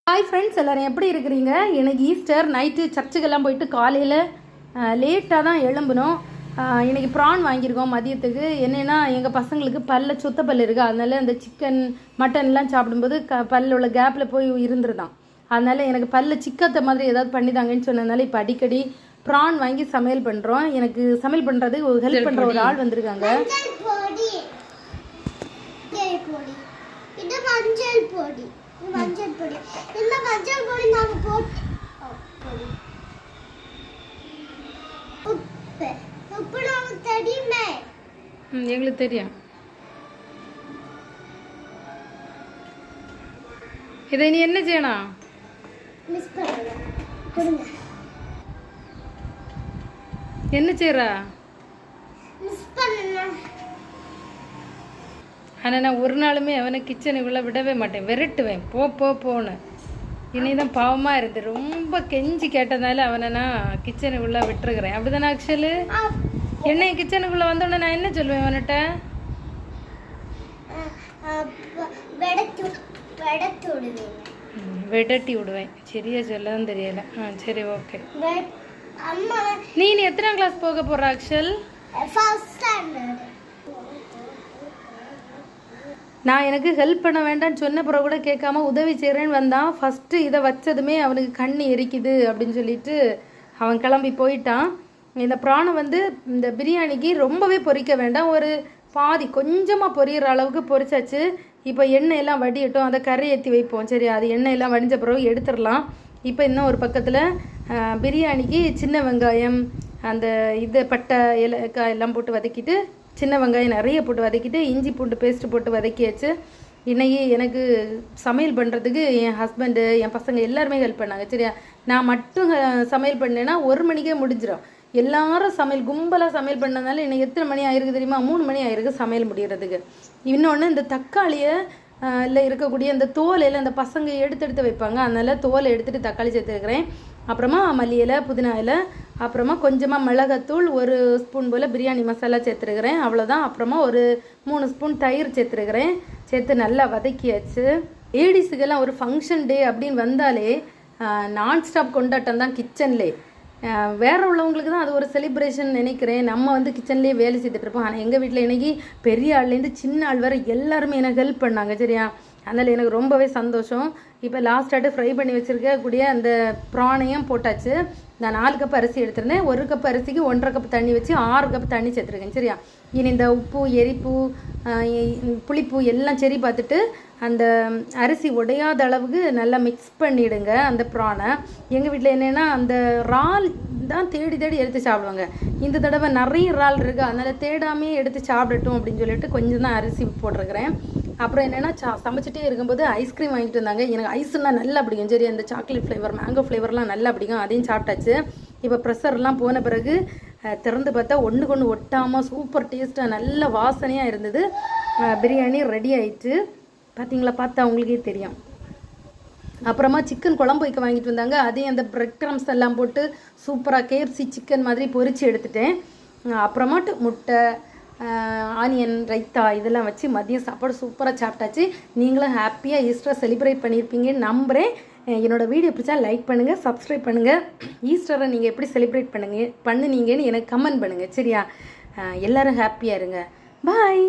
Hi friends, எல்லோரும் எப்படி இருக்கிறீங்க? எனக்கு ஈஸ்டர் நைட்டு சர்ச்சுக்கெல்லாம் போயிட்டு காலையில் லேட்டாக தான் எழும்பணும். இன்றைக்கி ப்ரான் வாங்கியிருக்கோம் மதியத்துக்கு. என்னென்னா எங்கள் பசங்களுக்கு சுத்த பல் இருக்குது. அதனால் இந்த சிக்கன் மட்டன்லாம் சாப்பிடும்போது பல்ல உள்ள கேப்பில் போய் இருந்துருதான். அதனால் எனக்கு சிக்கத்தை மாதிரி ஏதாவது பண்ணிதாங்கன்னு சொன்னதுனால இப்போ அடிக்கடி ப்ரான் வாங்கி சமையல் பண்ணுறோம். எனக்கு சமையல் பண்ணுறது ஹெல்ப் பண்ணுற ஒரு ஆள் வந்திருக்காங்க. மஞ்சள் பொடி இந்த மஞ்சள் பொடி நாங்க போட்டு உப்பு உப்பு நமக்கு தெரியுமே. எங்களுக்கு தெரியும். இதை நீ என்ன செய்யணும்? மிஸ் பண்ணல கொடுங்க. என்ன செய்யறா? மிஸ் பண்ணல. ஆனால் நான் ஒரு நாளுமே அவனை கிச்சனுக்குள்ளே விடவே மாட்டேன், விரட்டுவேன். போன்னு இனிதான் பாவமாக இருந்து ரொம்ப கெஞ்சி கேட்டதால அவனை நான் கிச்சனுக்குள்ளே விட்டுருக்குறேன். அப்படி தானே ஆக்சுவலு? என்ன கிச்சனுக்குள்ளே வந்தோடனே நான் என்ன சொல்லுவேன் அவன்கிட்ட? விடட்டி விடுவேன். சரியா சொல்லதான் தெரியல. சரி, ஓகே. நீ எத்தனாம் கிளாஸ் போக போகிற ஆக்சுவல்? நான் எனக்கு ஹெல்ப் பண்ண வேண்டாம்னு சொன்ன பிறகு கூட கேட்காம உதவி செய்கிறேன்னு வந்தான். ஃபஸ்ட்டு இதை வச்சதுமே அவனுக்கு கண் எரிக்குது அப்படின்னு சொல்லிட்டு அவன் கிளம்பி போயிட்டான். இந்த ப்ரானை இந்த பிரியாணிக்கு ரொம்பவே பொரிக்க வேண்டாம், ஒரு பாதி கொஞ்சமாக பொரியிற அளவுக்கு பொரிச்சாச்சு. இப்போ எண்ணெயெல்லாம் வடியட்டும், அதை கறி ஏற்றி வைப்போம். சரி, அது எண்ணெயெல்லாம் வடிஞ்ச பிறகு எடுத்துடலாம். இப்போ இன்னும் ஒரு பக்கத்தில் பிரியாணிக்கு சின்ன வெங்காயம், அந்த பட்டை ஏலக்காய் எல்லாம் போட்டு வதக்கிட்டு, சின்ன வெங்காயம் நிறைய போட்டு வதக்கிட்டு, இஞ்சி பூண்டு பேஸ்ட்டு போட்டு வதக்கியாச்சு. இன்றைக்கி எனக்கு சமையல் பண்ணுறதுக்கு என் ஹஸ்பண்டு, என் பசங்க எல்லாருமே ஹெல்ப் பண்ணாங்க. சரியா, நான் மட்டும் சமையல் பண்ணேன்னா 1 மணிக்கே முடிஞ்சிடும். எல்லாரும் கும்பலாக சமையல் பண்ணதுனால இன்றைக்கி எத்தனை மணி ஆயிருக்கு தெரியுமா? 3 மணி ஆயிருக்கு சமையல் முடிகிறதுக்கு. இன்னொன்று, இந்த தக்காளியை இல்லை இருக்கக்கூடிய இந்த தோலையில் இந்த பசங்க எடுத்து வைப்பாங்க. அதனால் தோலை எடுத்துகிட்டு தக்காளி சேர்த்துருக்கிறேன். அப்புறமா மல்லி இலை, புதினா இலை, அப்புறமா கொஞ்சமாக மிளகாத்தூள், 1 ஸ்பூன் போல் பிரியாணி மசாலா சேர்த்துருக்கிறேன். அவ்வளோதான். அப்புறமா ஒரு 3 ஸ்பூன் தயிர் சேர்த்துருக்கிறேன். சேர்த்து நல்லா வதக்கியாச்சு. லேடிஸுக்கெல்லாம் ஒரு ஃபங்க்ஷன் டே அப்படின்னு வந்தாலே நான்ஸ்டாப் கொண்டாட்டம் தான் கிச்சன்லே. வேறு உள்ளவங்களுக்கு தான் அது ஒரு செலிப்ரேஷன் நினைக்கிறேன். நம்ம கிச்சன்லேயே வேலை செய்துட்ருப்போம். ஆனால் எங்கள் வீட்டில் இன்றைக்கி பெரிய ஆள்லேருந்து சின்ன ஆள் வரை எல்லாருமே எனக்கு ஹெல்ப் பண்ணாங்க. சரியா, அதனால் எனக்கு ரொம்பவே சந்தோஷம். இப்போ லாஸ்ட்டாட்டு ஃப்ரை பண்ணி வச்சுருக்கக்கூடிய அந்த ப்ரானையும் போட்டாச்சு. நான் 4 கப் அரிசி எடுத்திருந்தேன். 1 கப் அரிசிக்கு 1.5 கப் தண்ணி வச்சு 6 கப் தண்ணி சேர்த்துருக்கேன். சரியா, இனி இந்த உப்பு, எரிப்பு, புளிப்பு எல்லாம் சரி பார்த்துட்டு அந்த அரிசி உடையாத அளவுக்கு நல்லா மிக்ஸ் பண்ணிவிடுங்க அந்த ப்ரானை. எங்கள் வீட்டில் என்னென்னா அந்த இறால் தான் தேடி எடுத்து சாப்பிடுவாங்க. இந்த தடவை நிறைய இறால் இருக்குது, அதனால் தேடாமே எடுத்து சாப்பிடட்டும் அப்படின்னு சொல்லிட்டு கொஞ்சம் தான் அரிசி போட்டிருக்கிறேன். அப்புறம் என்னென்னா சமைச்சிட்டே இருக்கும்போது ஐஸ்கிரீம் வாங்கிட்டு வந்தாங்க. எனக்கு ஐஸ்னால் நல்லா பிடிக்கும். சரி, அந்த சாக்லேட் ஃப்ளேவர், மேங்கோ ஃப்ளேவர்லாம் நல்லா பிடிக்கும். அதையும் சாப்பிட்டாச்சு. இப்போ ப்ரெஷர்லாம் போன பிறகு திறந்து பார்த்தா ஒன்றுக்கு ஒட்டாமல் சூப்பர் டேஸ்ட்டாக நல்ல வாசனையாக இருந்தது. பிரியாணி ரெடி ஆயிடுச்சு. பார்த்தா உங்களுக்கே தெரியும். அப்புறமா சிக்கன் குழம்பு வைக்க வாங்கிட்டு வந்தாங்க. அதையும் அந்த பிரெட் க்ரம்ஸ் எல்லாம் போட்டு சூப்பராக KFC சிக்கன் மாதிரி பொரித்து எடுத்துட்டேன். அப்புறமாட்டு முட்டை, ஆனியன் ரைத்தா இதெல்லாம் வச்சு மதியம் சாப்பாடு சூப்பராக சாப்பிட்டாச்சு. நீங்களும் ஹாப்பியாக ஈஸ்டரை செலிப்ரேட் பண்ணியிருப்பீங்கன்னு நம்புகிறேன். என்னோடய வீடியோ பிடிச்சா லைக் பண்ணுங்கள், சப்ஸ்கிரைப் பண்ணுங்கள். ஈஸ்டரை நீங்கள் எப்படி செலிப்ரேட் பண்ணுனீங்கன்னு எனக்கு கமெண்ட் பண்ணுங்கள். சரியா, எல்லோரும் ஹாப்பியாக இருங்க. பாய்.